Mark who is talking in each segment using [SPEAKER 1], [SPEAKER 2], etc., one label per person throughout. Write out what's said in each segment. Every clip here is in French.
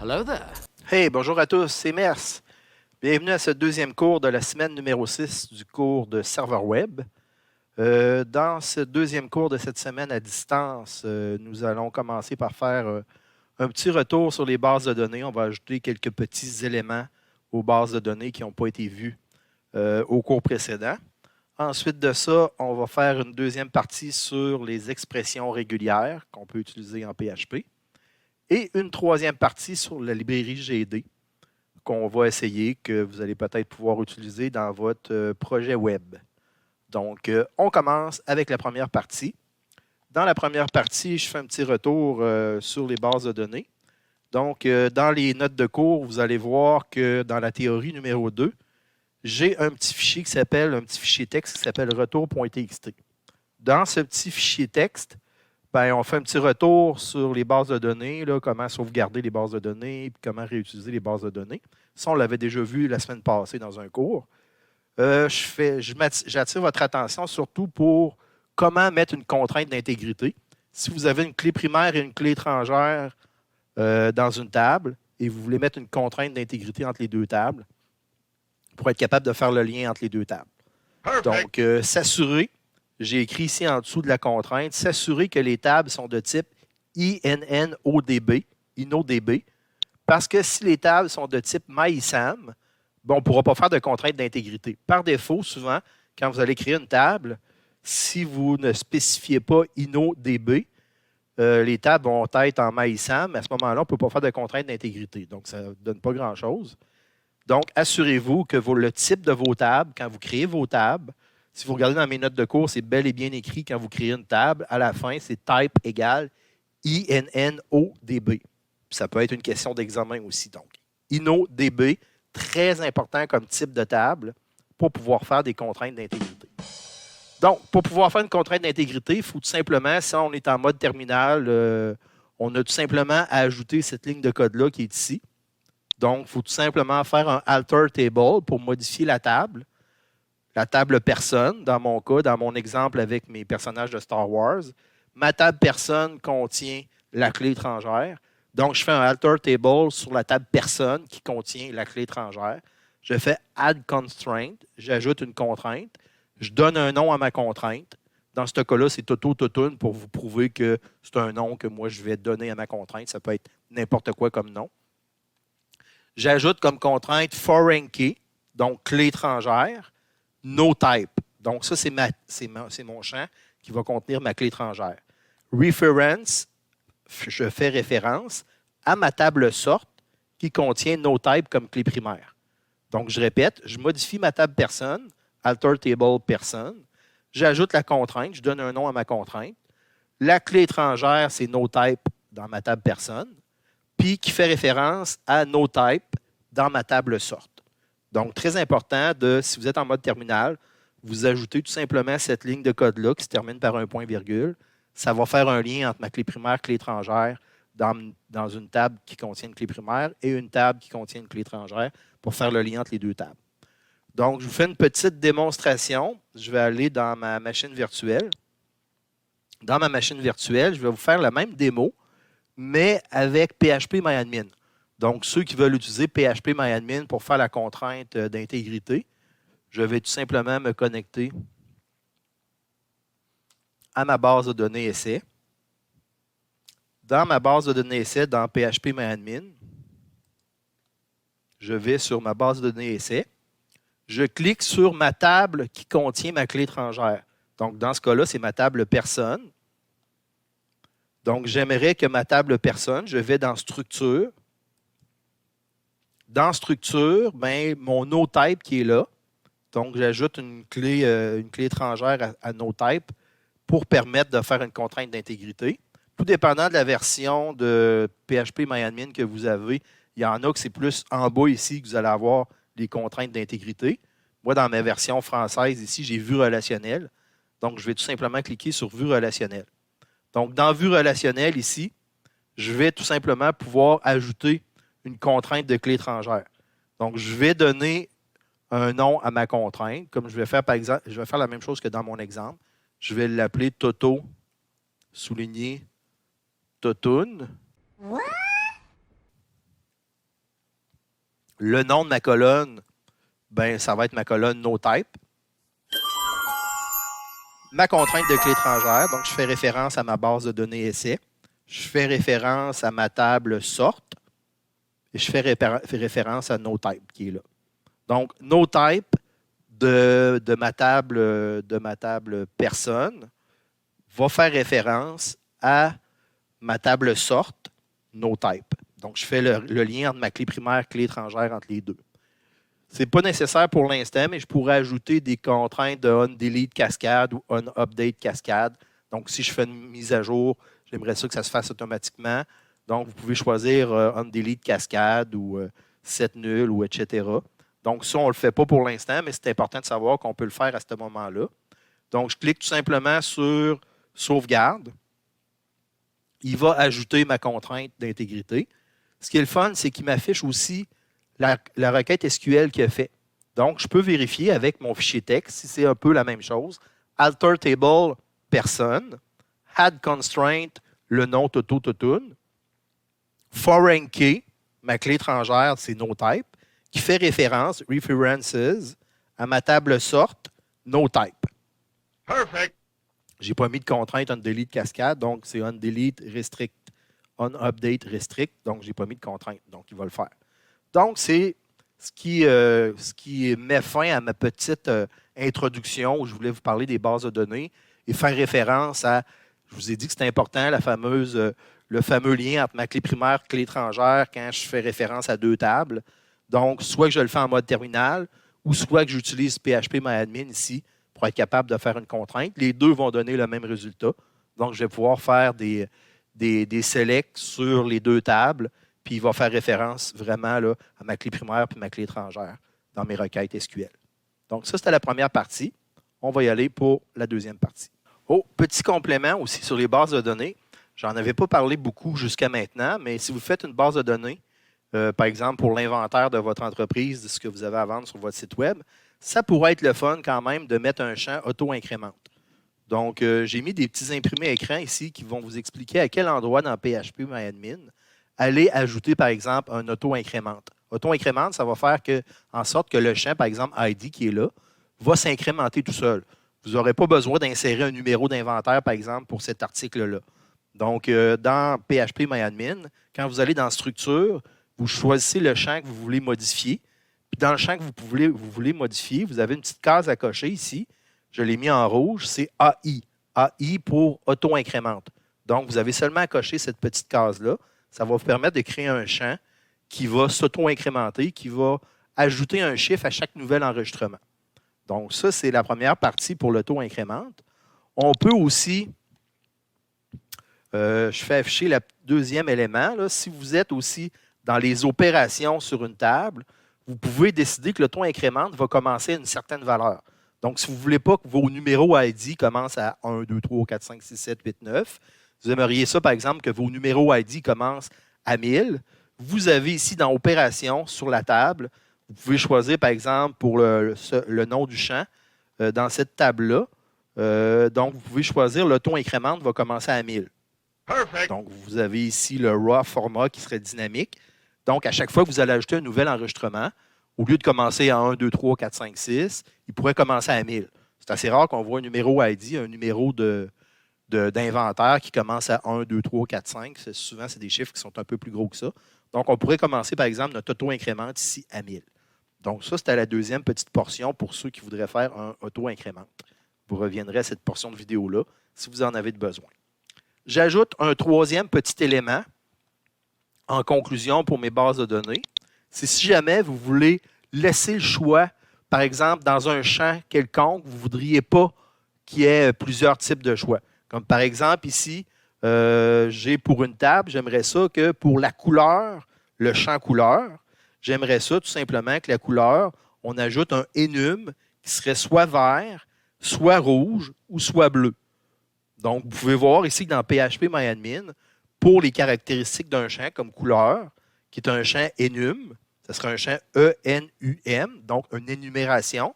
[SPEAKER 1] Hello there.
[SPEAKER 2] Hey, bonjour à tous, c'est Mers. Bienvenue à ce deuxième cours de la semaine numéro 6 du cours de serveur web. Dans ce deuxième cours de cette semaine à distance, nous allons commencer par faire un petit retour sur les bases de données. On va ajouter quelques petits éléments aux bases de données qui n'ont pas été vus au cours précédent. Ensuite de ça, on va faire une deuxième partie sur les expressions régulières qu'on peut utiliser en PHP. Et une troisième partie sur la librairie GD qu'on va essayer, que vous allez peut-être pouvoir utiliser dans votre projet web. Donc, on commence avec la première partie. Dans la première partie, je fais un petit retour sur les bases de données. Donc, dans les notes de cours, vous allez voir que dans la théorie numéro 2, j'ai un petit fichier un petit fichier texte qui s'appelle retour.txt. Dans ce petit fichier texte, on fait un petit retour sur les bases de données, là, comment sauvegarder les bases de données, puis comment réutiliser les bases de données. Ça, on l'avait déjà vu la semaine passée dans un cours. J'attire votre attention surtout pour comment mettre une contrainte d'intégrité. Si vous avez une clé primaire et une clé étrangère dans une table et vous voulez mettre une contrainte d'intégrité entre les deux tables pour être capable de faire le lien entre les deux tables. Perfect. Donc, s'assurer, j'ai écrit ici en dessous de la contrainte, s'assurer que les tables sont de type INNODB, parce que si les tables sont de type MyISAM, on ne pourra pas faire de contrainte d'intégrité. Par défaut, souvent, quand vous allez créer une table, si vous ne spécifiez pas INODB, les tables vont être en MyISAM. À ce moment-là, on ne peut pas faire de contrainte d'intégrité. Donc, ça ne donne pas grand-chose. Donc, assurez-vous que le type de vos tables, quand vous créez vos tables, si vous regardez dans mes notes de cours, c'est bel et bien écrit quand vous créez une table. À la fin, c'est type égale INNODB. Ça peut être une question d'examen aussi. Donc, INODB, très important comme type de table pour pouvoir faire des contraintes d'intégrité. Donc, pour pouvoir faire une contrainte d'intégrité, il faut tout simplement, si on est en mode terminal, on a tout simplement à ajouter cette ligne de code-là qui est ici. Donc, il faut tout simplement faire un alter table pour modifier la table personne, dans mon cas, dans mon exemple avec mes personnages de Star Wars. Ma table personne contient la clé étrangère. Donc, je fais un alter table sur la table personne qui contient la clé étrangère. Je fais add constraint, j'ajoute une contrainte. Je donne un nom à ma contrainte. Dans ce cas-là, c'est Toto Totoun pour vous prouver que c'est un nom que moi, je vais donner à ma contrainte. Ça peut être n'importe quoi comme nom. J'ajoute comme contrainte foreign key, donc clé étrangère. No type. Donc, ça, c'est mon champ qui va contenir ma clé étrangère. Reference, je fais référence à ma table sorte qui contient no type comme clé primaire. Donc, je répète, je modifie ma table personne, alter table personne. J'ajoute la contrainte, je donne un nom à ma contrainte. La clé étrangère, c'est no type dans ma table personne, puis qui fait référence à no type dans ma table sorte. Donc, très important, si vous êtes en mode terminal, vous ajoutez tout simplement cette ligne de code-là qui se termine par un point-virgule. Ça va faire un lien entre ma clé primaire, clé étrangère, dans une table qui contient une clé primaire et une table qui contient une clé étrangère pour faire le lien entre les deux tables. Donc, je vous fais une petite démonstration. Je vais aller dans ma machine virtuelle. Dans ma machine virtuelle, je vais vous faire la même démo, mais avec PHP-MyAdmin. Donc, ceux qui veulent utiliser PHP-MyAdmin pour faire la contrainte d'intégrité, je vais tout simplement me connecter à ma base de données essai. Dans ma base de données essai, dans PHP-MyAdmin, je vais sur ma base de données essai. Je clique sur ma table qui contient ma clé étrangère. Donc, dans ce cas-là, c'est ma table personne. Donc, j'aimerais que ma table personne, je vais dans Structure. Dans Structure, mon NoType qui est là. Donc, j'ajoute une clé étrangère à NoType pour permettre de faire une contrainte d'intégrité. Tout dépendant de la version de PHP-MyAdmin que vous avez, il y en a que c'est plus en bas ici que vous allez avoir les contraintes d'intégrité. Moi, dans ma version française, ici, j'ai Vue relationnelle. Donc, je vais tout simplement cliquer sur Vue relationnelle. Donc, dans Vue relationnelle, ici, je vais tout simplement pouvoir ajouter une contrainte de clé étrangère. Donc, je vais donner un nom à ma contrainte, comme je vais faire, par exemple, je vais faire la même chose que dans mon exemple. Je vais l'appeler Toto, souligné Totoun. Le nom de ma colonne, ben, ça va être ma colonne NoType. Ma contrainte de clé étrangère, donc je fais référence à ma base de données essai. Je fais référence à ma table sorte. Et je fais référence à NoType qui est là. Donc, NoType de ma table personne va faire référence à ma table sorte NoType. Donc, je fais le lien entre ma clé primaire et clé étrangère entre les deux. Ce n'est pas nécessaire pour l'instant, mais je pourrais ajouter des contraintes de on-delete cascade ou on-update cascade. Donc, si je fais une mise à jour, j'aimerais ça que ça se fasse automatiquement. Donc, vous pouvez choisir on-delete cascade ou set nul ou etc. Donc, ça, on ne le fait pas pour l'instant, mais c'est important de savoir qu'on peut le faire à ce moment-là. Donc, je clique tout simplement sur sauvegarde. Il va ajouter ma contrainte d'intégrité. Ce qui est le fun, c'est qu'il m'affiche aussi la requête SQL qu'il a fait. Donc, je peux vérifier avec mon fichier texte si c'est un peu la même chose. Alter table, personne. Add constraint, le nom Toto. Foreign key, ma clé étrangère, c'est NoType, qui fait référence, references, à ma table sorte, NoType.
[SPEAKER 1] Perfect.
[SPEAKER 2] Je n'ai pas mis de contrainte on-delete cascade, donc c'est on-delete restrict, on-update restrict, donc je n'ai pas mis de contrainte, donc il va le faire. Donc, c'est ce qui met fin à ma petite introduction où je voulais vous parler des bases de données et faire référence à, je vous ai dit que c'était important, le fameux lien entre ma clé primaire et clé étrangère quand je fais référence à deux tables. Donc, soit que je le fais en mode terminal ou soit que j'utilise PHPMyAdmin ici pour être capable de faire une contrainte. Les deux vont donner le même résultat. Donc, je vais pouvoir faire des selects sur les deux tables. Puis il va faire référence vraiment là, à ma clé primaire et ma clé étrangère dans mes requêtes SQL. Donc, ça, c'était la première partie. On va y aller pour la deuxième partie. Oh, petit complément aussi sur les bases de données. J'en avais pas parlé beaucoup jusqu'à maintenant, mais si vous faites une base de données, par exemple pour l'inventaire de votre entreprise, de ce que vous avez à vendre sur votre site Web, ça pourrait être le fun quand même de mettre un champ auto-incrémente. Donc, j'ai mis des petits imprimés écran ici qui vont vous expliquer à quel endroit dans PHPMyAdmin aller ajouter, par exemple, un auto-incrémente. Auto-incrémente, ça va faire en sorte que le champ, par exemple, ID qui est là, va s'incrémenter tout seul. Vous n'aurez pas besoin d'insérer un numéro d'inventaire, par exemple, pour cet article-là. Donc, dans PHPMyAdmin, quand vous allez dans Structure, vous choisissez le champ que vous voulez modifier. Puis dans le champ que vous voulez modifier, vous avez une petite case à cocher ici. Je l'ai mis en rouge, c'est AI. AI pour auto-incrémente. Donc, vous avez seulement à cocher cette petite case-là. Ça va vous permettre de créer un champ qui va s'auto-incrémenter, qui va ajouter un chiffre à chaque nouvel enregistrement. Donc, ça, c'est la première partie pour l'auto-incrémente. On peut aussi, je fais afficher le deuxième élément. Là, si vous êtes aussi dans les opérations sur une table, vous pouvez décider que l'auto-incrémente va commencer à une certaine valeur. Donc, si vous ne voulez pas que vos numéros ID commencent à 1, 2, 3, 4, 5, 6, 7, 8, 9, vous aimeriez ça, par exemple, que vos numéros ID commencent à 1000. Vous avez ici dans Opérations, sur la table, vous pouvez choisir, par exemple, pour le nom du champ, dans cette table-là. Donc, vous pouvez choisir l'auto-incrémente va commencer à 1000.
[SPEAKER 1] Perfect.
[SPEAKER 2] Donc, vous avez ici le raw format qui serait dynamique. Donc, à chaque fois que vous allez ajouter un nouvel enregistrement, au lieu de commencer à 1, 2, 3, 4, 5, 6, il pourrait commencer à 1000. C'est assez rare qu'on voit un numéro ID, un numéro d'inventaire qui commence à 1, 2, 3, 4, 5. Souvent, c'est des chiffres qui sont un peu plus gros que ça. Donc, on pourrait commencer, par exemple, notre auto-incrémente ici à 1000. Donc, ça, c'était la deuxième petite portion pour ceux qui voudraient faire un auto-incrémente. Vous reviendrez à cette portion de vidéo-là si vous en avez besoin. J'ajoute un troisième petit élément en conclusion pour mes bases de données. C'est si jamais vous voulez laisser le choix, par exemple, dans un champ quelconque, vous ne voudriez pas qu'il y ait plusieurs types de choix. Comme par exemple, ici, j'ai pour une table, j'aimerais ça que pour la couleur, le champ couleur, j'aimerais ça tout simplement que la couleur, on ajoute un enum qui serait soit vert, soit rouge ou soit bleu. Donc, vous pouvez voir ici que dans PHPMyAdmin, pour les caractéristiques d'un champ comme couleur, qui est un champ enum, ce serait un champ ENUM, donc une énumération.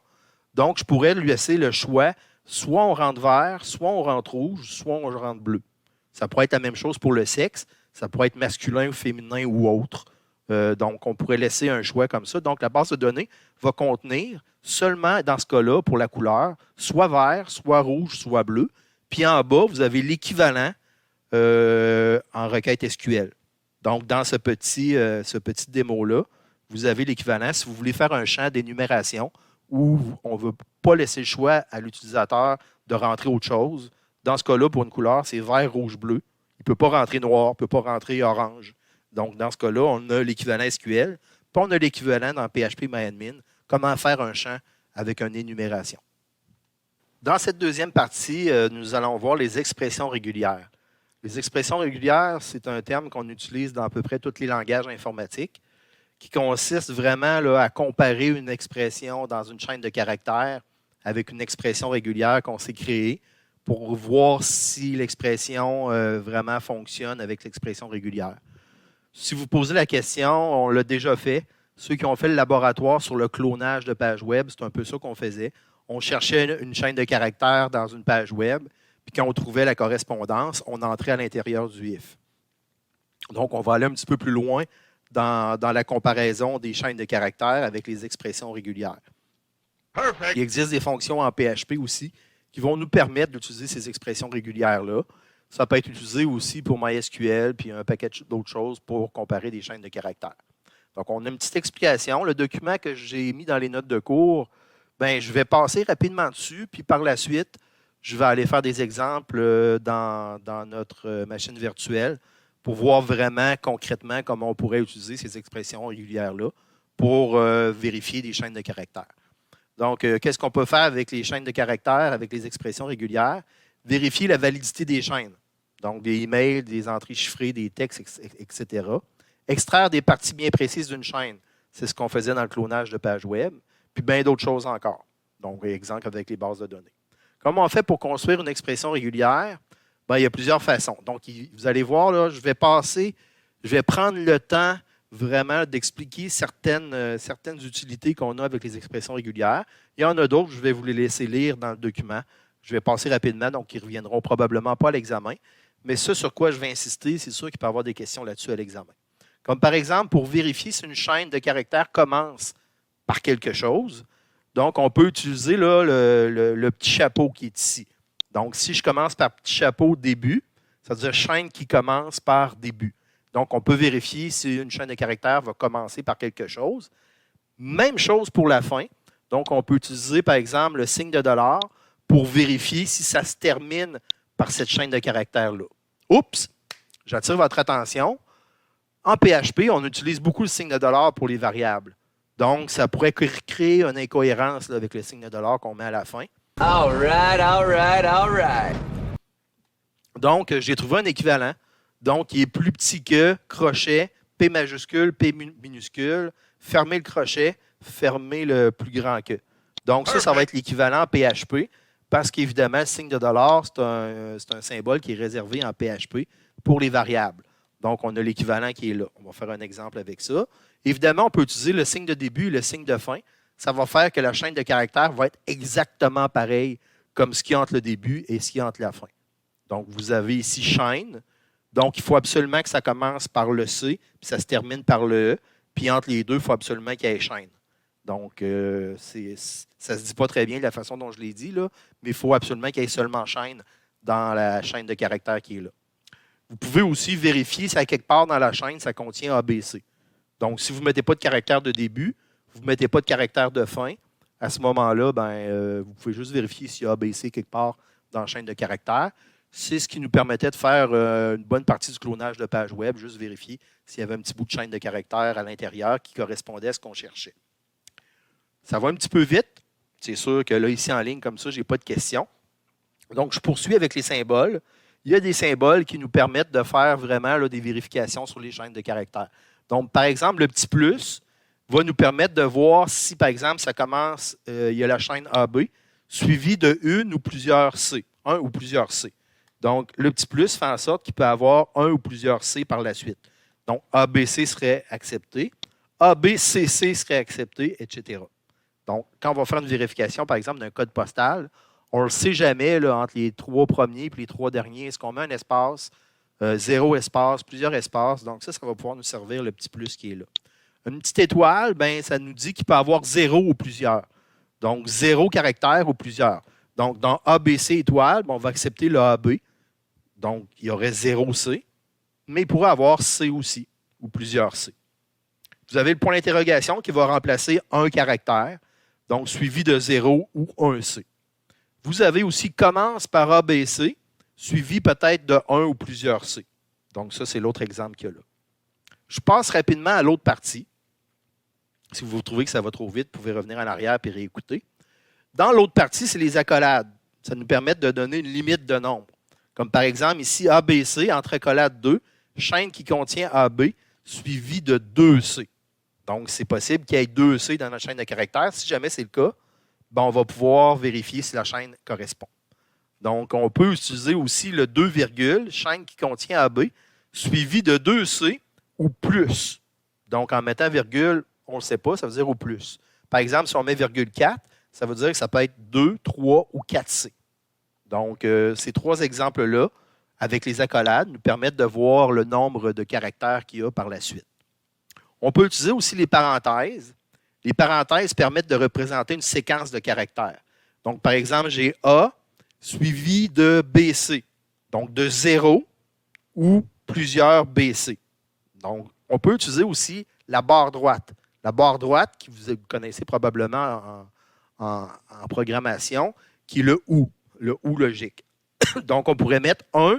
[SPEAKER 2] Donc, je pourrais lui laisser le choix, soit on rentre vert, soit on rentre rouge, soit on rentre bleu. Ça pourrait être la même chose pour le sexe. Ça pourrait être masculin ou féminin ou autre. Donc, on pourrait laisser un choix comme ça. Donc, la base de données va contenir seulement, dans ce cas-là, pour la couleur, soit vert, soit rouge, soit bleu. Puis en bas, vous avez l'équivalent en requête SQL. Donc, dans ce petit démo-là, vous avez l'équivalent. Si vous voulez faire un champ d'énumération où on ne veut pas laisser le choix à l'utilisateur de rentrer autre chose, dans ce cas-là, pour une couleur, c'est vert, rouge, bleu. Il ne peut pas rentrer noir, il ne peut pas rentrer orange. Donc, dans ce cas-là, on a l'équivalent SQL, puis on a l'équivalent dans PHP-MyAdmin, comment faire un champ avec une énumération. Dans cette deuxième partie, nous allons voir les expressions régulières. Les expressions régulières, c'est un terme qu'on utilise dans à peu près tous les langages informatiques, qui consiste vraiment là, à comparer une expression dans une chaîne de caractères avec une expression régulière qu'on s'est créée pour voir si l'expression vraiment fonctionne avec l'expression régulière. Si vous posez la question, on l'a déjà fait. Ceux qui ont fait le laboratoire sur le clonage de pages web, c'est un peu ça qu'on faisait. On cherchait une chaîne de caractères dans une page web, puis quand on trouvait la correspondance, on entrait à l'intérieur du if. Donc, on va aller un petit peu plus loin dans la comparaison des chaînes de caractères avec les expressions régulières.
[SPEAKER 1] Perfect.
[SPEAKER 2] Il existe des fonctions en PHP aussi qui vont nous permettre d'utiliser ces expressions régulières-là. Ça peut être utilisé aussi pour MySQL puis un paquet d'autres choses pour comparer des chaînes de caractères. Donc, on a une petite explication. Le document que j'ai mis dans les notes de cours, ben, je vais passer rapidement dessus, puis par la suite, je vais aller faire des exemples dans notre machine virtuelle pour voir vraiment concrètement comment on pourrait utiliser ces expressions régulières-là pour vérifier des chaînes de caractères. Donc, qu'est-ce qu'on peut faire avec les chaînes de caractères, avec les expressions régulières? Vérifier la validité des chaînes. Donc, des emails, des entrées chiffrées, des textes, etc. Extraire des parties bien précises d'une chaîne. C'est ce qu'on faisait dans le clonage de pages web. Puis bien d'autres choses encore. Donc, exemple avec les bases de données. Comment on fait pour construire une expression régulière? Bien, il y a plusieurs façons. Donc, vous allez voir, là, je vais prendre le temps vraiment d'expliquer certaines utilités qu'on a avec les expressions régulières. Il y en a d'autres, je vais vous les laisser lire dans le document. Je vais passer rapidement, donc ils ne reviendront probablement pas à l'examen. Mais ce sur quoi je vais insister, c'est sûr qu'il peut y avoir des questions là-dessus à l'examen. Comme par exemple, pour vérifier si une chaîne de caractères commence par quelque chose, donc on peut utiliser là, le petit chapeau qui est ici. Donc, si je commence par petit chapeau début, ça veut dire chaîne qui commence par début. Donc, on peut vérifier si une chaîne de caractères va commencer par quelque chose. Même chose pour la fin. Donc, on peut utiliser, par exemple, le signe de dollar pour vérifier si ça se termine par cette chaîne de caractères-là. Oups! J'attire votre attention. En PHP, on utilise beaucoup le signe de dollar pour les variables. Donc, ça pourrait créer une incohérence là, avec le signe de dollar qu'on met à la fin.
[SPEAKER 3] All right, all right, all right.
[SPEAKER 2] Donc, j'ai trouvé un équivalent. Donc, il est plus petit que crochet, P majuscule, P minuscule, fermer le crochet, fermer le plus grand que. Donc, ça va être l'équivalent en PHP parce qu'évidemment, le signe de dollar, c'est un symbole qui est réservé en PHP pour les variables. Donc, on a l'équivalent qui est là. On va faire un exemple avec ça. Évidemment, on peut utiliser le signe de début et le signe de fin. Ça va faire que la chaîne de caractères va être exactement pareille comme ce qui est entre le début et ce qui est entre la fin. Donc, vous avez ici chaîne. Donc, il faut absolument que ça commence par le C, puis ça se termine par le E. Puis entre les deux, il faut absolument qu'il y ait chaîne. Donc, ça ne se dit pas très bien de la façon dont je l'ai dit, là, mais il faut absolument qu'il y ait seulement chaîne dans la chaîne de caractères qui est là. Vous pouvez aussi vérifier si à quelque part dans la chaîne, ça contient ABC. Donc, si vous ne mettez pas de caractère de début, vous ne mettez pas de caractère de fin, à ce moment-là, vous pouvez juste vérifier s'il y a ABC quelque part dans la chaîne de caractères. C'est ce qui nous permettait de faire une bonne partie du clonage de page web, juste vérifier s'il y avait un petit bout de chaîne de caractères à l'intérieur qui correspondait à ce qu'on cherchait. Ça va un petit peu vite. C'est sûr que là, ici en ligne, comme ça, je n'ai pas de questions. Donc, je poursuis avec les symboles. Il y a des symboles qui nous permettent de faire vraiment là, des vérifications sur les chaînes de caractères. Donc, par exemple, le petit plus va nous permettre de voir si, par exemple, ça commence, il y a la chaîne AB, suivie de une ou plusieurs C, un ou plusieurs C. Donc, le petit plus fait en sorte qu'il peut avoir un ou plusieurs C par la suite. Donc, ABC serait accepté, ABCC serait accepté, etc. Donc, quand on va faire une vérification, par exemple, d'un code postal, on ne le sait jamais là, entre les trois premiers et les trois derniers. Est-ce qu'on met un espace 0 espace, plusieurs espaces. Donc, ça va pouvoir nous servir le petit plus qui est là. Une petite étoile, ben, ça nous dit qu'il peut avoir 0 ou plusieurs. Donc, 0 caractère ou plusieurs. Donc, dans ABC étoile, ben, on va accepter le AB. Donc, il y aurait 0 C, mais il pourrait avoir C aussi, ou plusieurs C. Vous avez le point d'interrogation qui va remplacer un caractère, donc suivi de 0 ou 1 C. Vous avez aussi commence par ABC, suivi peut-être de 1 ou plusieurs C. Donc, ça, c'est l'autre exemple qu'il y a là. Je passe rapidement à l'autre partie. Si vous trouvez que ça va trop vite, vous pouvez revenir en arrière et réécouter. Dans l'autre partie, c'est les accolades. Ça nous permet de donner une limite de nombre. Comme par exemple ici, ABC, entre accolades 2, chaîne qui contient AB, suivi de 2C. Donc, c'est possible qu'il y ait 2C dans notre chaîne de caractères. Si jamais c'est le cas, ben, on va pouvoir vérifier si la chaîne correspond. Donc, on peut utiliser aussi le 2, chaîne qui contient AB, suivi de 2C ou plus. Donc, en mettant virgule, on ne le sait pas, ça veut dire au plus. Par exemple, si on met virgule 4, ça veut dire que ça peut être 2, 3 ou 4C. Donc, ces trois exemples-là, avec les accolades, nous permettent de voir le nombre de caractères qu'il y a par la suite. On peut utiliser aussi les parenthèses. Les parenthèses permettent de représenter une séquence de caractères. Donc, par exemple, j'ai A suivi de BC. Donc, de 0 ou plusieurs BC. Donc, on peut utiliser aussi la barre droite. La barre droite, que vous connaissez probablement en programmation, qui est le OU logique. Donc, on pourrait mettre 1,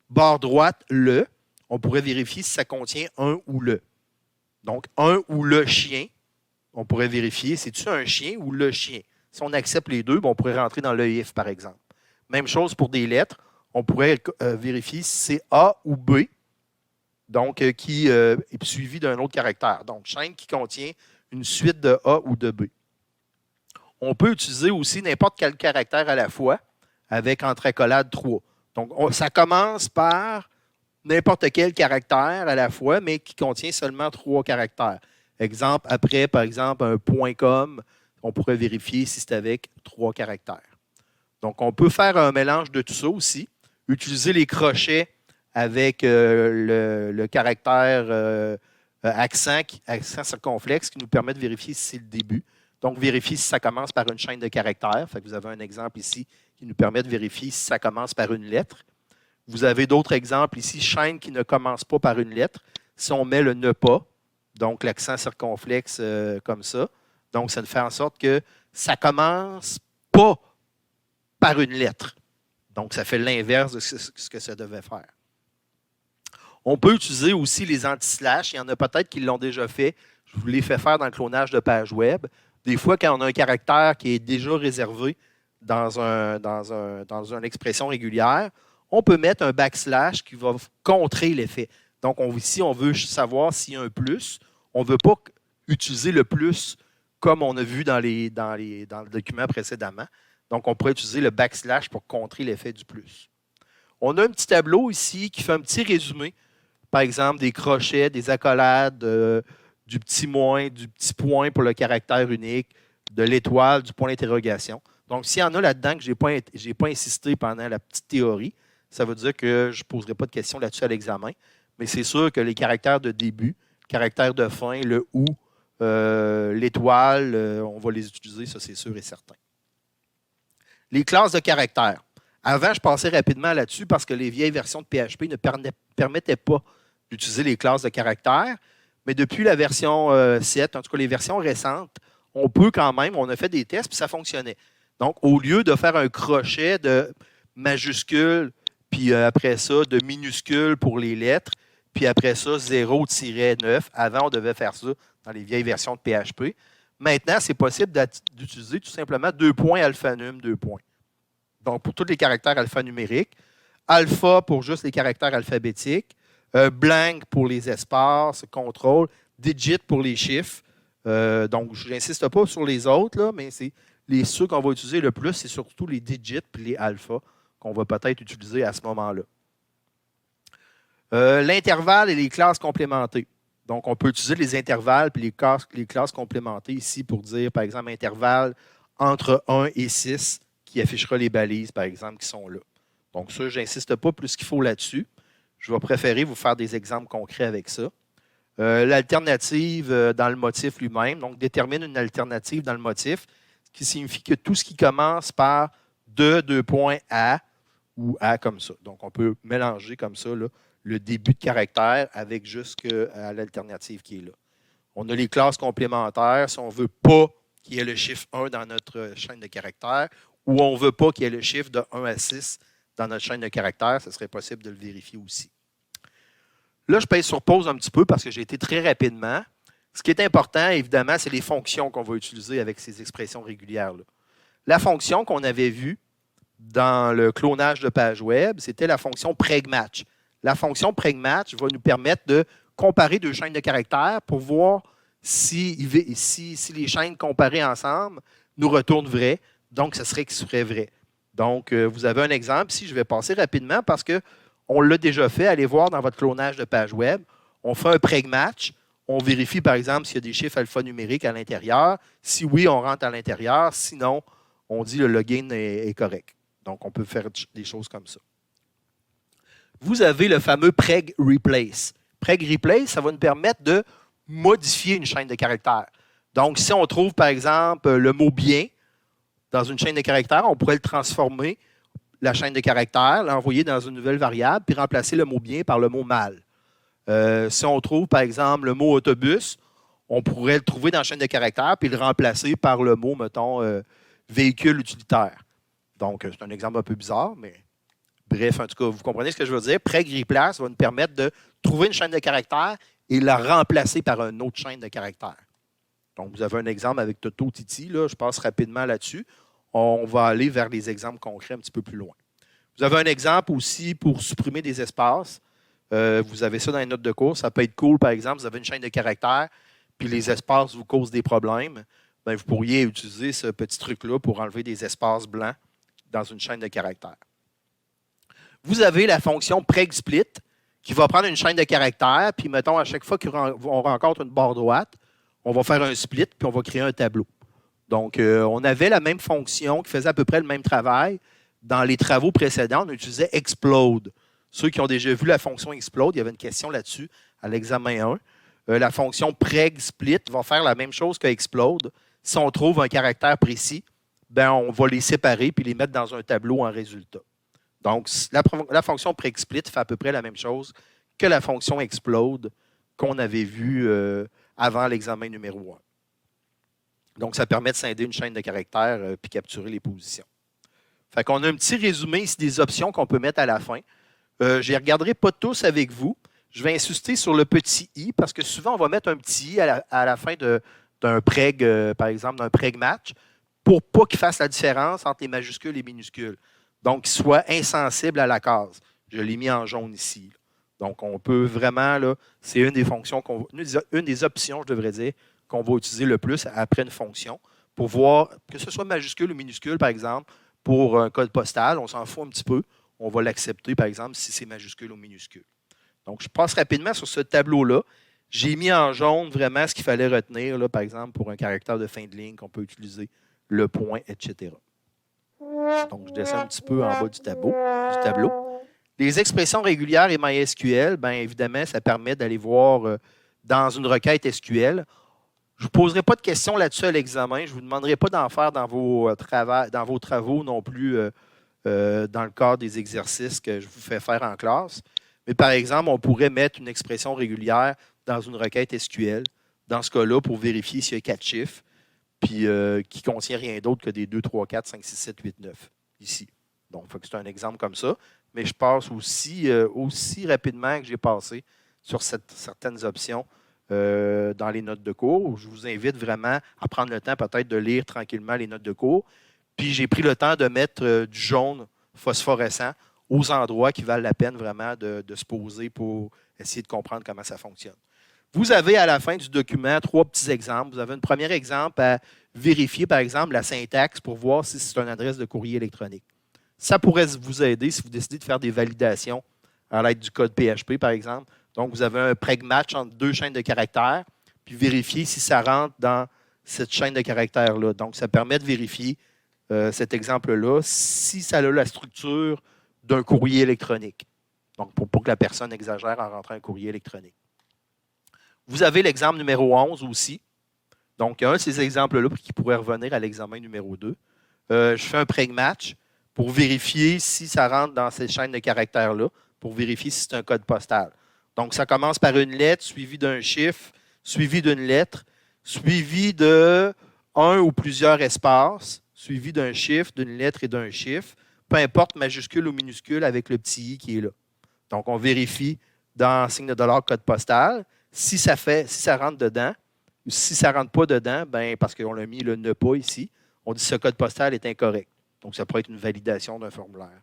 [SPEAKER 2] barre droite, le. On pourrait vérifier si ça contient un ou le. Donc, un ou le chien, on pourrait vérifier, c'est-tu un chien ou le chien? Si on accepte les deux, on pourrait rentrer dans le if, par exemple. Même chose pour des lettres. On pourrait vérifier si c'est A ou B, donc qui est suivi d'un autre caractère. Donc, chaîne qui contient une suite de A ou de B. On peut utiliser aussi n'importe quel caractère à la fois avec entre accolades 3. Donc, ça commence par n'importe quel caractère à la fois, mais qui contient seulement 3 caractères. Exemple, après, par exemple, un .com, on pourrait vérifier si c'est avec 3 caractères. Donc, on peut faire un mélange de tout ça aussi. Utiliser les crochets avec le caractère accent circonflexe qui nous permet de vérifier si c'est le début. Donc, vérifier si ça commence par une chaîne de caractères. Fait que vous avez un exemple ici qui nous permet de vérifier si ça commence par une lettre. Vous avez d'autres exemples ici, chaîne qui ne commence pas par une lettre. Si on met le ne pas, donc l'accent circonflexe comme ça, donc ça fait en sorte que ça commence pas par une lettre. Donc, ça fait l'inverse de ce que ça devait faire. On peut utiliser aussi les anti-slash. Il y en a peut-être qui l'ont déjà fait. Je vous l'ai fait faire dans le clonage de page web. Des fois, quand on a un caractère qui est déjà réservé dans une expression régulière, on peut mettre un backslash qui va contrer l'effet. Donc, ici, on veut savoir s'il y a un plus. On ne veut pas utiliser le plus comme on a vu dans le document précédemment. Donc, on pourrait utiliser le backslash pour contrer l'effet du plus. On a un petit tableau ici qui fait un petit résumé, par exemple, des crochets, des accolades, du petit moins, du petit point pour le caractère unique, de l'étoile, du point d'interrogation. Donc, s'il y en a là-dedans que je n'ai pas insisté pendant la petite théorie, ça veut dire que je ne poserai pas de questions là-dessus à l'examen. Mais c'est sûr que les caractères de début, caractères de fin, le ou, l'étoile, on va les utiliser, ça c'est sûr et certain. Les classes de caractères. Avant, je passais rapidement là-dessus parce que les vieilles versions de PHP ne permettaient pas d'utiliser les classes de caractères. Mais depuis la version 7, en tout cas les versions récentes, on peut quand même, on a fait des tests puis ça fonctionnait. Donc, au lieu de faire un crochet de majuscules, puis après ça, de minuscules pour les lettres, puis après ça, 0-9. Avant, on devait faire ça dans les vieilles versions de PHP. Maintenant, c'est possible d'utiliser tout simplement 2 points alphanum, 2 points. Donc, pour tous les caractères alphanumériques, alpha pour juste les caractères alphabétiques, blank pour les espaces, contrôle, digit pour les chiffres. Donc, je n'insiste pas sur les autres, là, mais c'est ceux qu'on va utiliser le plus, c'est surtout les digits et les alphas qu'on va peut-être utiliser à ce moment-là. L'intervalle et les classes complémentées. Donc, on peut utiliser les intervalles et les classes complémentées ici pour dire, par exemple, intervalle entre 1 et 6 qui affichera les balises, par exemple, qui sont là. Donc, ça, je n'insiste pas plus qu'il faut là-dessus. Je vais préférer vous faire des exemples concrets avec ça. L'alternative dans le motif lui-même, donc détermine une alternative dans le motif, ce qui signifie que tout ce qui commence par deux points A ou A comme ça. Donc, on peut mélanger comme ça là, le début de caractère avec jusqu'à l'alternative qui est là. On a les classes complémentaires. Si on ne veut pas qu'il y ait le chiffre 1 dans notre chaîne de caractères ou on ne veut pas qu'il y ait le chiffre de 1 à 6 dans notre chaîne de caractères, ce serait possible de le vérifier aussi. Là, je pèse sur pause un petit peu parce que j'ai été très rapidement. Ce qui est important, évidemment, c'est les fonctions qu'on va utiliser avec ces expressions régulières-là. La fonction qu'on avait vue dans le clonage de page web, c'était la fonction PregMatch. La fonction PregMatch va nous permettre de comparer deux chaînes de caractères pour voir si les chaînes comparées ensemble nous retournent vrai. Donc, ce serait vrai. Donc, vous avez un exemple ici. Je vais passer rapidement parce qu'on l'a déjà fait. Allez voir dans votre clonage de page web. On fait un PregMatch. On vérifie, par exemple, s'il y a des chiffres alphanumériques à l'intérieur. Si oui, on rentre à l'intérieur. Sinon, on dit le login est correct. Donc, on peut faire des choses comme ça. Vous avez le fameux PregReplace. PregReplace, ça va nous permettre de modifier une chaîne de caractères. Donc, si on trouve, par exemple, le mot bien dans une chaîne de caractères, on pourrait le transformer, la chaîne de caractères, l'envoyer dans une nouvelle variable, puis remplacer le mot bien par le mot mal. Si on trouve, par exemple, le mot autobus, on pourrait le trouver dans la chaîne de caractères, puis le remplacer par le mot, mettons, véhicule utilitaire. Donc, c'est un exemple un peu bizarre, mais bref, en tout cas, vous comprenez ce que je veux dire. PregReplace va nous permettre de trouver une chaîne de caractères et la remplacer par une autre chaîne de caractères. Donc, vous avez un exemple avec Toto Titi. Là, je passe rapidement là-dessus. On va aller vers les exemples concrets un petit peu plus loin. Vous avez un exemple aussi pour supprimer des espaces. Vous avez ça dans les notes de cours. Ça peut être cool, par exemple, vous avez une chaîne de caractères, puis les espaces vous causent des problèmes. Bien, vous pourriez utiliser ce petit truc-là pour enlever des espaces blancs dans une chaîne de caractères. Vous avez la fonction PregSplit qui va prendre une chaîne de caractères, puis mettons, à chaque fois qu'on rencontre une barre droite, on va faire un split, puis on va créer un tableau. Donc, on avait la même fonction qui faisait à peu près le même travail. Dans les travaux précédents, on utilisait Explode. Ceux qui ont déjà vu la fonction Explode, il y avait une question là-dessus à l'examen 1. La fonction PregSplit va faire la même chose que Explode. Si on trouve un caractère précis, bien, on va les séparer puis les mettre dans un tableau en résultat. Donc, la fonction PregSplit fait à peu près la même chose que la fonction Explode qu'on avait vue avant l'examen numéro 1. Donc, ça permet de scinder une chaîne de caractères puis capturer les positions. Fait qu'on a un petit résumé ici des options qu'on peut mettre à la fin. Je ne les regarderai pas tous avec vous. Je vais insister sur le petit i parce que souvent, on va mettre un petit i à la fin d'un preg, par exemple, d'un PregMatch pour pas qu'il fasse la différence entre les majuscules et les minuscules. Donc, qu'il soit insensible à la case. Je l'ai mis en jaune ici. Donc, on peut vraiment, là, c'est une des fonctions, une des options, je devrais dire, qu'on va utiliser le plus après une fonction pour voir, que ce soit majuscule ou minuscule, par exemple, pour un code postal, on s'en fout un petit peu. On va l'accepter, par exemple, si c'est majuscule ou minuscule. Donc, je passe rapidement sur ce tableau-là. J'ai mis en jaune vraiment ce qu'il fallait retenir, là, par exemple, pour un caractère de fin de ligne qu'on peut utiliser, le point, etc. Donc, je descends un petit peu en bas du tableau. Les expressions régulières et MySQL, bien évidemment, ça permet d'aller voir dans une requête SQL. Je ne vous poserai pas de questions là-dessus à l'examen. Je ne vous demanderai pas d'en faire dans vos travaux non plus dans le cadre des exercices que je vous fais faire en classe. Mais par exemple, on pourrait mettre une expression régulière dans une requête SQL, dans ce cas-là, pour vérifier s'il y a 4 chiffres, puis qui ne contient rien d'autre que des 2, 3, 4, 5, 6, 7, 8, 9, ici. Donc, c'est un exemple comme ça. Mais je passe aussi rapidement que j'ai passé sur certaines options dans les notes de cours. Je vous invite vraiment à prendre le temps peut-être de lire tranquillement les notes de cours. Puis j'ai pris le temps de mettre du jaune phosphorescent aux endroits qui valent la peine vraiment de se poser pour essayer de comprendre comment ça fonctionne. Vous avez à la fin du document 3 petits exemples. Vous avez un premier exemple à vérifier, par exemple, la syntaxe pour voir si c'est une adresse de courrier électronique. Ça pourrait vous aider si vous décidez de faire des validations à l'aide du code PHP, par exemple. Donc, vous avez un PregMatch entre 2 chaînes de caractères, puis vérifier si ça rentre dans cette chaîne de caractères-là. Donc, ça permet de vérifier cet exemple-là si ça a la structure d'un courrier électronique. Donc, pour pas que la personne exagère en rentrant un courrier électronique. Vous avez l'exemple numéro 11 aussi. Donc, un de ces exemples-là qui pourrait revenir à l'examen numéro 2. Je fais un preg match pour vérifier si ça rentre dans ces chaînes de caractères-là, pour vérifier si c'est un code postal. Donc, ça commence par une lettre, suivie d'un chiffre, suivi d'une lettre, suivi de un ou plusieurs espaces, suivi d'un chiffre, d'une lettre et d'un chiffre, peu importe majuscule ou minuscule avec le petit i qui est là. Donc, on vérifie dans signe de dollar code postal. Si ça rentre dedans, ou si ça ne rentre pas dedans, ben, parce qu'on l'a mis le ne pas ici, on dit que ce code postal est incorrect. Donc, ça pourrait être une validation d'un formulaire.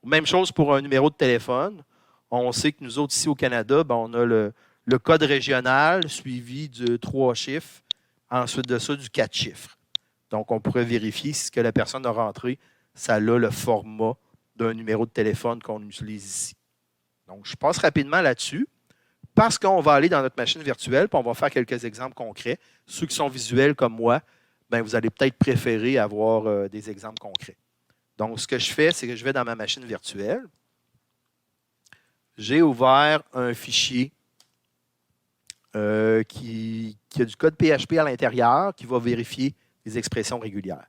[SPEAKER 2] Même chose pour un numéro de téléphone. On sait que nous autres, ici au Canada, ben, on a le code régional suivi de 3 chiffres, ensuite de ça, du 4 chiffres. Donc, on pourrait vérifier si ce que la personne a rentré, ça a le format d'un numéro de téléphone qu'on utilise ici. Donc, je passe rapidement là-dessus parce qu'on va aller dans notre machine virtuelle et on va faire quelques exemples concrets. Ceux qui sont visuels comme moi, ben, vous allez peut-être préférer avoir des exemples concrets. Donc, ce que je fais, c'est que je vais dans ma machine virtuelle. J'ai ouvert un fichier qui a du code PHP à l'intérieur qui va vérifier les expressions régulières.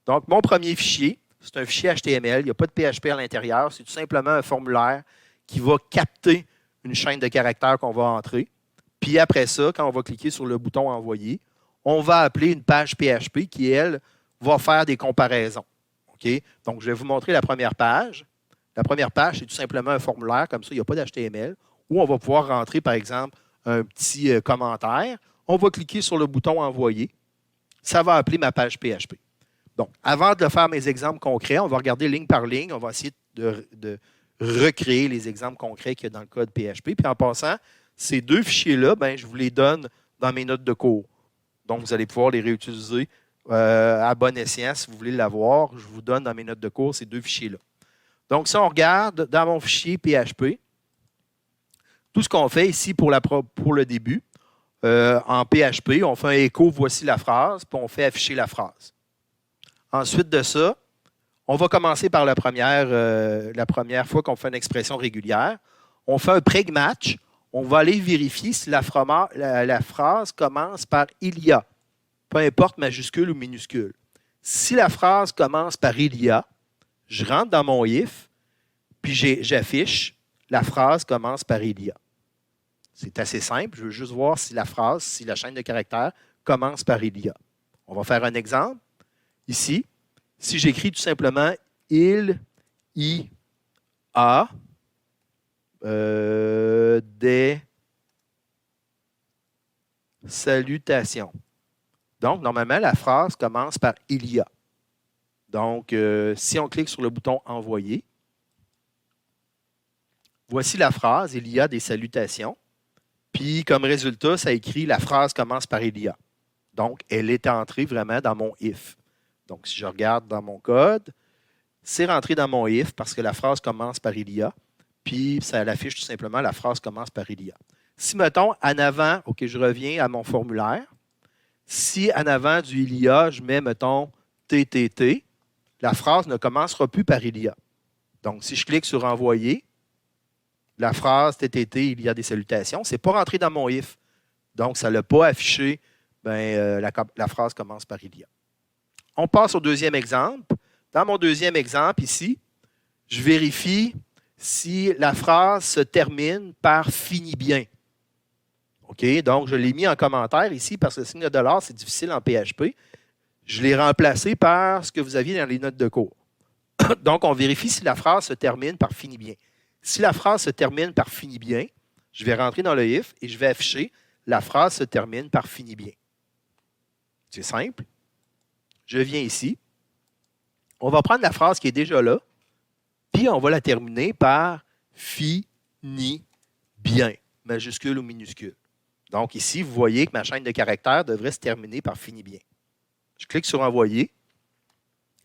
[SPEAKER 2] Donc, mon premier fichier, c'est un fichier HTML. Il n'y a pas de PHP à l'intérieur. C'est tout simplement un formulaire qui va capter une chaîne de caractères qu'on va entrer. Puis après ça, quand on va cliquer sur le bouton « Envoyer », on va appeler une page PHP qui, elle, va faire des comparaisons. Okay? Donc, je vais vous montrer la première page. La première page, c'est tout simplement un formulaire, comme ça, il n'y a pas d'HTML, où on va pouvoir rentrer, par exemple, un petit commentaire. On va cliquer sur le bouton « Envoyer ». Ça va appeler ma page PHP. Donc, avant de faire mes exemples concrets, on va regarder ligne par ligne. On va essayer de recréer les exemples concrets qu'il y a dans le code PHP. Puis en passant, ces deux fichiers-là, ben, je vous les donne dans mes notes de cours. Donc, vous allez pouvoir les réutiliser à bon escient si vous voulez l'avoir. Je vous donne dans mes notes de cours ces deux fichiers-là. Donc, si on regarde dans mon fichier PHP, tout ce qu'on fait ici pour le début, en PHP, on fait un écho, voici la phrase, puis on fait afficher la phrase. Ensuite de ça, on va commencer par la première fois qu'on fait une expression régulière. On fait un preg match. On va aller vérifier si la phrase commence par « il y a », peu importe majuscule ou minuscule. Si la phrase commence par « il y a », je rentre dans mon if, puis j'affiche la phrase commence par « il y a ». C'est assez simple. Je veux juste voir si la chaîne de caractères commence par « il y a ». On va faire un exemple. Ici, si j'écris tout simplement « il y a des salutations ». Donc, normalement, la phrase commence par « il y a ». Donc, si on clique sur le bouton « Envoyer », voici la phrase « il y a des salutations ». Puis, comme résultat, ça écrit « la phrase commence par « il y a ». Donc, elle est entrée vraiment dans mon if. Donc, si je regarde dans mon code, c'est rentré dans mon if parce que la phrase commence par « il y a ». Puis, ça l'affiche tout simplement « la phrase commence par « il y a ». Si, mettons, en avant, OK, je reviens à mon formulaire. Si en avant du « il y a », je mets, mettons, « TTT », la phrase ne commencera plus par « il y a ». Donc, si je clique sur « Envoyer », la phrase « TTT, il y a des salutations », ce n'est pas rentré dans mon if. Donc, ça ne l'a pas affiché, la phrase commence par « il y a ». On passe au deuxième exemple. Dans mon deuxième exemple, ici, je vérifie si la phrase se termine par « finit bien ». OK? Donc, je l'ai mis en commentaire ici parce que le signe de dollar, c'est difficile en PHP. Je l'ai remplacé par ce que vous aviez dans les notes de cours. Donc, on vérifie si la phrase se termine par « finit bien ». Si la phrase se termine par « finit bien », je vais rentrer dans le if et je vais afficher « la phrase se termine par « finit bien ». C'est simple. Je viens ici. On va prendre la phrase qui est déjà là, puis on va la terminer par « finit bien », majuscule ou minuscule. Donc ici, vous voyez que ma chaîne de caractères devrait se terminer par « finit bien ». Je clique sur « Envoyer ».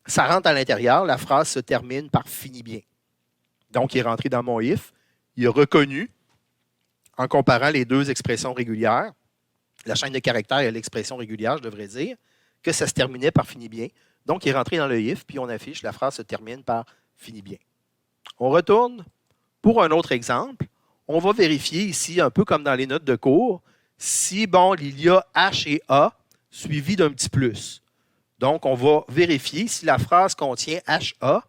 [SPEAKER 2] Ça rentre à l'intérieur. La phrase se termine par « finit bien ». Donc, il est rentré dans mon if. Il a reconnu, en comparant les deux expressions régulières, la chaîne de caractères et l'expression régulière, je devrais dire, que ça se terminait par « finit bien ». Donc, il est rentré dans le if, puis on affiche la phrase se termine par « finit bien ». On retourne Pour un autre exemple, on va vérifier ici, un peu comme dans les notes de cours, si, bon, il y a H et A suivi d'un petit plus. Donc, on va vérifier si la phrase contient HA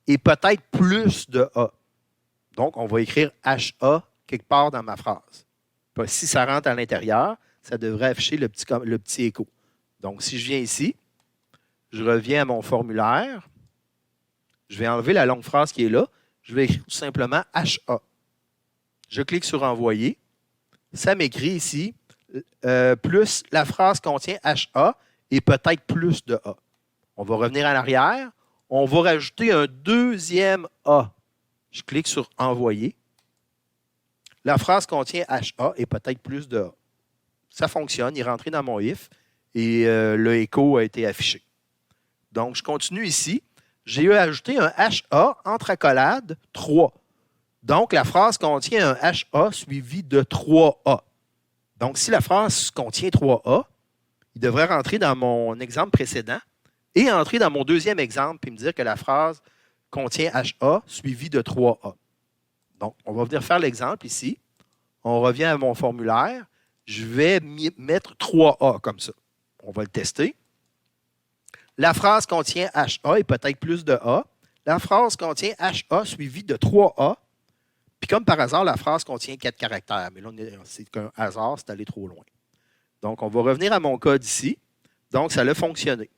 [SPEAKER 2] et peut-être plus de A. Donc, on va écrire HA quelque part dans ma phrase. Puis, si ça rentre à l'intérieur, ça devrait afficher le petit écho. Donc, si je viens ici, je reviens à mon formulaire, je vais enlever la longue phrase qui est là, je vais écrire tout simplement HA. Je clique sur Envoyer. Ça m'écrit ici, plus la phrase contient HA et peut-être plus de A. On va revenir en arrière. On va rajouter un deuxième A. Je clique sur Envoyer. La phrase contient HA et peut-être plus de A. Ça fonctionne. Il est rentré dans mon if et le écho a été affiché. Donc, je continue ici. J'ai ajouté un HA entre accolades 3. Donc, la phrase contient un HA suivi de 3A. Donc, si la phrase contient 3A, il devrait rentrer dans mon exemple précédent et entrer dans mon deuxième exemple et me dire que la phrase contient HA suivi de 3A. Donc, on va venir faire l'exemple ici. On revient à mon formulaire. Je vais mettre 3A comme ça. On va le tester. La phrase contient HA et peut-être plus de A. La phrase contient HA suivi de 3A. Puis comme par hasard, la phrase contient 4 caractères. Mais là, c'est qu'un hasard, c'est allé trop loin. Donc, on va revenir à mon code ici. Donc, ça a fonctionné.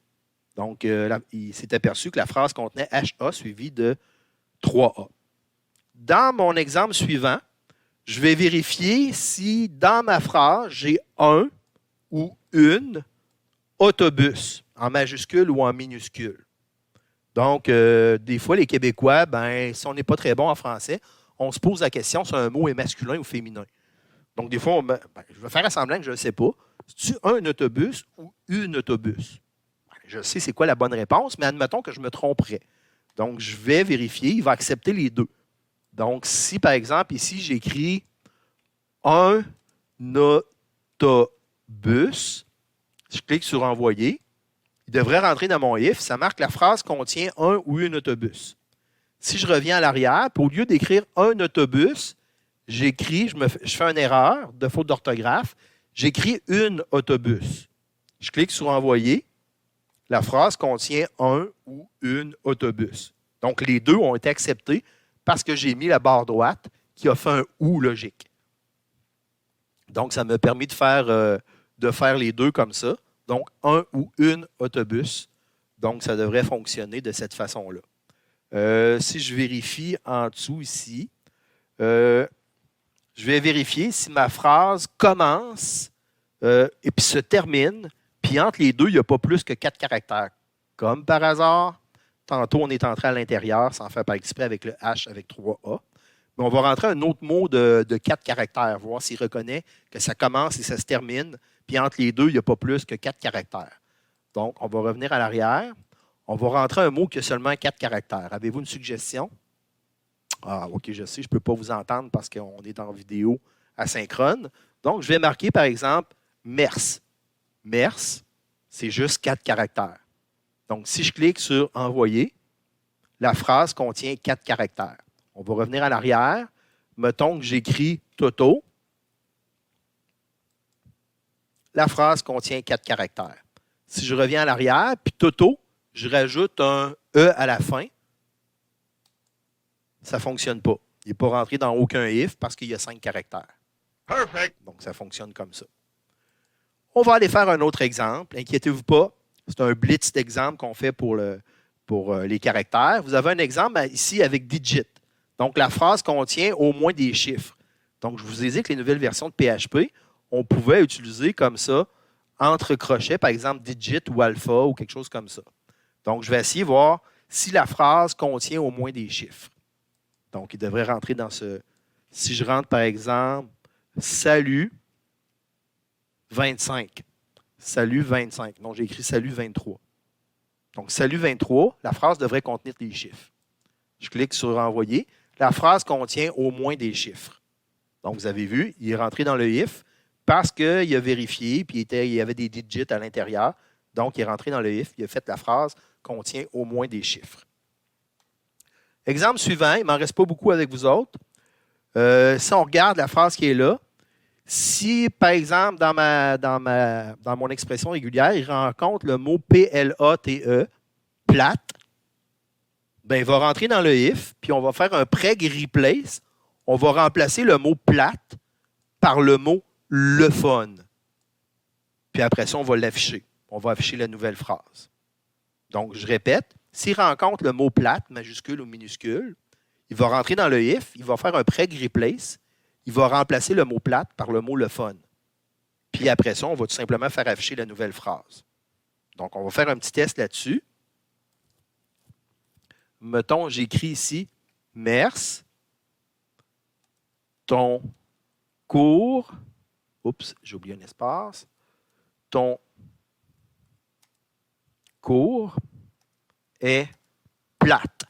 [SPEAKER 2] Donc, il s'est aperçu que la phrase contenait HA suivi de 3A. Dans mon exemple suivant, je vais vérifier si dans ma phrase, j'ai un ou une autobus en majuscule ou en minuscule. Donc, des fois, les Québécois, si on n'est pas très bon en français, on se pose la question si un mot est masculin ou féminin. Donc, des fois, je vais faire semblant que je ne sais pas. C'est-tu un autobus ou une autobus? Je sais c'est quoi la bonne réponse, mais admettons que je me tromperais. Donc, je vais vérifier. Il va accepter les deux. Donc, si, par exemple, ici, j'écris un autobus, je clique sur Envoyer, il devrait rentrer dans mon if. Ça marque la phrase contient un ou une autobus. Si je reviens à l'arrière, puis au lieu d'écrire un autobus, j'écris, je fais une erreur de faute d'orthographe, j'écris une autobus. Je clique sur Envoyer. La phrase contient un ou une autobus. Donc, les deux ont été acceptés parce que j'ai mis la barre droite qui a fait un ou logique. Donc, ça m'a permis de faire les deux comme ça. Donc, un ou une autobus. Donc, ça devrait fonctionner de cette façon-là. Si je vérifie en dessous ici, je vais vérifier si ma phrase commence et puis se termine, puis entre les deux, il n'y a pas plus que 4 caractères. Comme par hasard, tantôt, on est entré à l'intérieur, sans faire par exprès avec le H avec 3A. Mais on va rentrer un autre mot de 4 caractères, voir s'il reconnaît que ça commence et ça se termine, puis entre les deux, il n'y a pas plus que 4 caractères. Donc, on va revenir à l'arrière. On va rentrer un mot qui a seulement 4 caractères. Avez-vous une suggestion? Ah, OK, je sais, je ne peux pas vous entendre parce qu'on est en vidéo asynchrone. Donc, je vais marquer, par exemple, MERS. MERS, c'est juste 4 caractères. Donc, si je clique sur Envoyer, la phrase contient 4 caractères. On va revenir à l'arrière. Mettons que j'écris Toto. La phrase contient 4 caractères. Si je reviens à l'arrière, puis Toto, je rajoute un E à la fin, ça ne fonctionne pas. Il n'est pas rentré dans aucun if parce qu'il y a 5 caractères.
[SPEAKER 1] Perfect.
[SPEAKER 2] Donc, ça fonctionne comme ça. On va aller faire un autre exemple. Inquiétez-vous pas. C'est un blitz d'exemple qu'on fait pour les caractères. Vous avez un exemple ici avec digit. Donc, la phrase contient au moins des chiffres. Donc, je vous ai dit que les nouvelles versions de PHP, on pouvait utiliser comme ça, entre crochets, par exemple, digit ou alpha ou quelque chose comme ça. Donc, je vais essayer de voir si la phrase contient au moins des chiffres. Donc, il devrait rentrer dans ce... Si je rentre, par exemple, salut 25. Salut 25. Donc, j'ai écrit salut 23. Donc, salut 23, la phrase devrait contenir des chiffres. Je clique sur Envoyer. La phrase contient au moins des chiffres. Donc, vous avez vu, il est rentré dans le if parce qu'il a vérifié, puis il y avait des digits à l'intérieur. Donc, il est rentré dans le if, il a fait la phrase contient au moins des chiffres. Exemple suivant, il ne m'en reste pas beaucoup avec vous autres. Si on regarde la phrase qui est là, si, par exemple, dans mon expression régulière, il rencontre le mot plate, plate, ben, il va rentrer dans le if, puis on va faire un preg replace. On va remplacer le mot plate par le mot le fun. Puis après ça, on va l'afficher. On va afficher la nouvelle phrase. Donc, je répète, s'il rencontre le mot plate, majuscule ou minuscule, il va rentrer dans le if, il va faire un preg replace, il va remplacer le mot plate par le mot le fun. Puis après ça, on va tout simplement faire afficher la nouvelle phrase. Donc, on va faire un petit test là-dessus. Mettons, j'écris ici « Merci, ton cours... » Oups, j'ai oublié un espace. « Ton cours est plate. »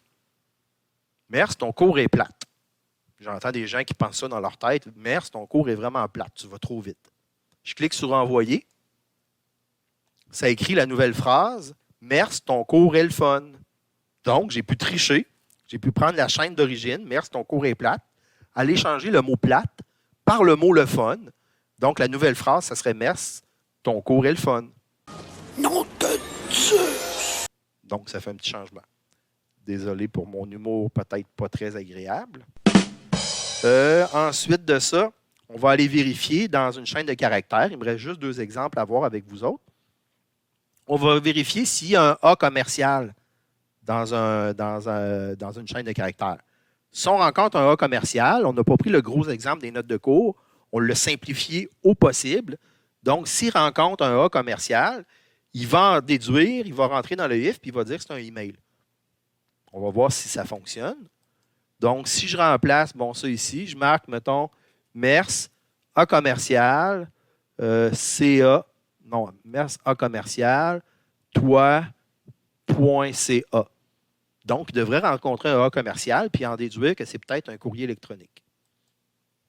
[SPEAKER 2] Merci, ton cours est plate. J'entends des gens qui pensent ça dans leur tête. « Merci, ton cours est vraiment plate. Tu vas trop vite. » Je clique sur « Envoyer ». Ça écrit la nouvelle phrase « Merci, ton cours est le fun. » Donc, j'ai pu tricher. J'ai pu prendre la chaîne d'origine. « Merci, ton cours est plate. » Aller changer le mot « plate » par le mot « le fun ». Donc, la nouvelle phrase, ça serait « Merci, ton cours est le fun. »
[SPEAKER 4] Nom de Dieu!
[SPEAKER 2] Donc, ça fait un petit changement. Désolé pour mon humour peut-être pas très agréable. Ensuite de ça, on va aller vérifier dans une chaîne de caractères. Il me reste juste 2 exemples à voir avec vous autres. On va vérifier s'il y a un A commercial dans une chaîne de caractères. Si on rencontre un A commercial, on n'a pas pris le gros exemple des notes de cours, on l'a simplifié au possible. Donc, s'il rencontre un A commercial, il va en déduire, il va rentrer dans le if, puis il va dire que c'est un email. On va voir si ça fonctionne. Donc, si je remplace, ça ici, je marque, mettons, MERS, A commercial, CA, non, MERS, A commercial, toi.ca. Donc, il devrait rencontrer un A commercial puis en déduire que c'est peut-être un courrier électronique.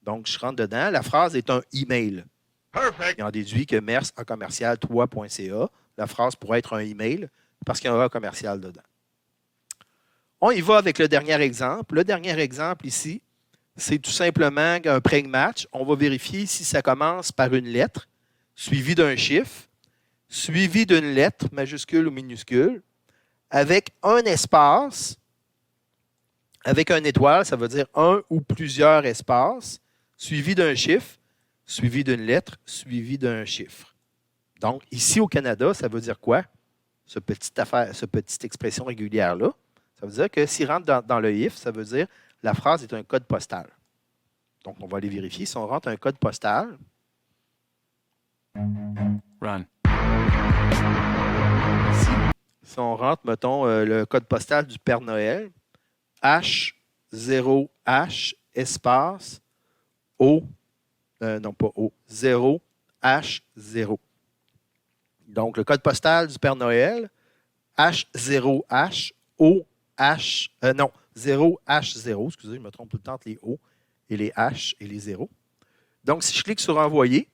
[SPEAKER 2] Donc, je rentre dedans. La phrase est un email.
[SPEAKER 1] Perfect.
[SPEAKER 2] Il en déduit que MERS, A commercial, toi.ca. La phrase pourrait être un email parce qu'il y a un A commercial dedans. On y va avec le dernier exemple. Le dernier exemple ici, c'est tout simplement un preg match. On va vérifier si ça commence par une lettre, suivie d'un chiffre, suivi d'une lettre, majuscule ou minuscule, avec un espace, avec une étoile, ça veut dire un ou plusieurs espaces, suivi d'un chiffre, suivi d'une lettre, suivi d'un chiffre. Donc, ici au Canada, ça veut dire quoi? Cette petite expression régulière-là. Ça veut dire que s'il rentre dans le if, ça veut dire la phrase est un code postal. Donc, on va aller vérifier. Si on rentre un code postal.
[SPEAKER 5] Run.
[SPEAKER 2] Si on rentre, mettons, le code postal du Père Noël, H0H espace O, non pas O, 0H0. Donc, le code postal du Père Noël, H0H O H, non, 0H0, excusez, je me trompe tout le temps entre les O et les H et les 0. Donc, si je clique sur Envoyer,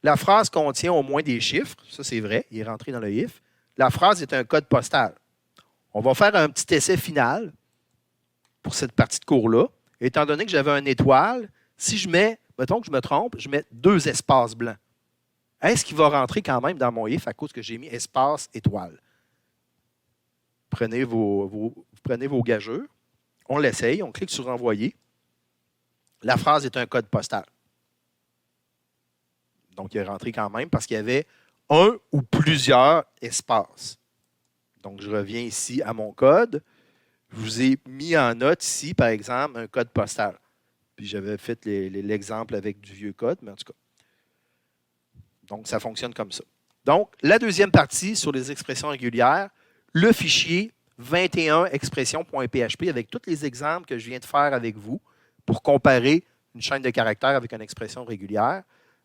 [SPEAKER 2] la phrase contient au moins des chiffres, ça c'est vrai, il est rentré dans le if. La phrase est un code postal. On va faire un petit essai final pour cette partie de cours-là. Étant donné que j'avais une étoile, si je mets, mettons que je me trompe, je mets 2 espaces blancs. Est-ce qu'il va rentrer quand même dans mon if à cause que j'ai mis espace étoile? Prenez vos gageures. On l'essaye, on clique sur Envoyer. La phrase est un code postal. Donc, il est rentré quand même parce qu'il y avait un ou plusieurs espaces. Donc, je reviens ici à mon code. Je vous ai mis en note ici, par exemple, un code postal. Puis, j'avais fait l'exemple avec du vieux code, mais en tout cas. Donc, ça fonctionne comme ça. Donc, la deuxième partie sur les expressions régulières, le fichier 21 expressions.php avec tous les exemples que je viens de faire avec vous pour comparer une chaîne de caractères avec une expression régulière,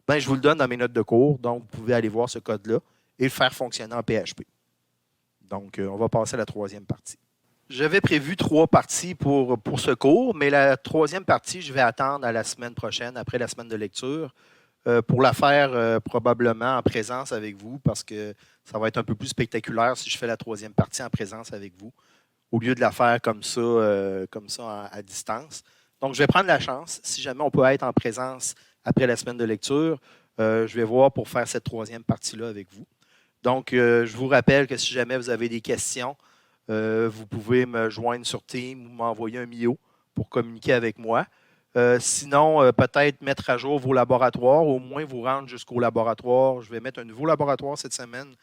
[SPEAKER 2] ben, je vous le donne dans mes notes de cours. Donc, vous pouvez aller voir ce code-là et le faire fonctionner en PHP. Donc, on va passer à la troisième partie. J'avais prévu 3 parties pour ce cours, mais la troisième partie, je vais attendre à la semaine prochaine, après la semaine de lecture, pour la faire probablement en présence avec vous, parce que ça va être un peu plus spectaculaire si je fais la troisième partie en présence avec vous, au lieu de la faire comme ça à distance. Donc, je vais prendre la chance. Si jamais on peut être en présence après la semaine de lecture, je vais voir pour faire cette troisième partie-là avec vous. Donc, je vous rappelle que si jamais vous avez des questions, vous pouvez me joindre sur Teams ou m'envoyer un MIO pour communiquer avec moi. Sinon, peut-être mettre à jour vos laboratoires, au moins vous rendre jusqu'au laboratoire. Je vais mettre un nouveau laboratoire cette semaine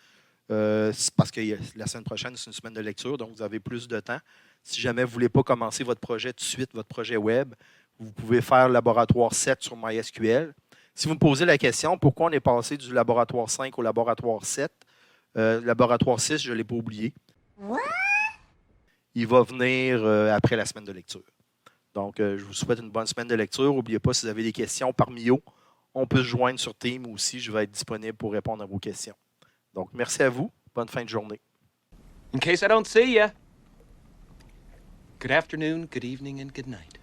[SPEAKER 2] parce que la semaine prochaine, c'est une semaine de lecture, donc vous avez plus de temps. Si jamais vous ne voulez pas commencer votre projet tout de suite, votre projet web, vous pouvez faire le laboratoire 7 sur MySQL. Si vous me posez la question, pourquoi on est passé du laboratoire 5 au laboratoire 7, le laboratoire 6, je ne l'ai pas oublié. Il va venir après la semaine de lecture. Donc, je vous souhaite une bonne semaine de lecture. N'oubliez pas, si vous avez des questions par MIO, on peut se joindre sur Teams aussi. Je vais être disponible pour répondre à vos questions. Donc, merci à vous. Bonne fin de journée.
[SPEAKER 3] In case I don't see ya, good afternoon, good evening, and good night.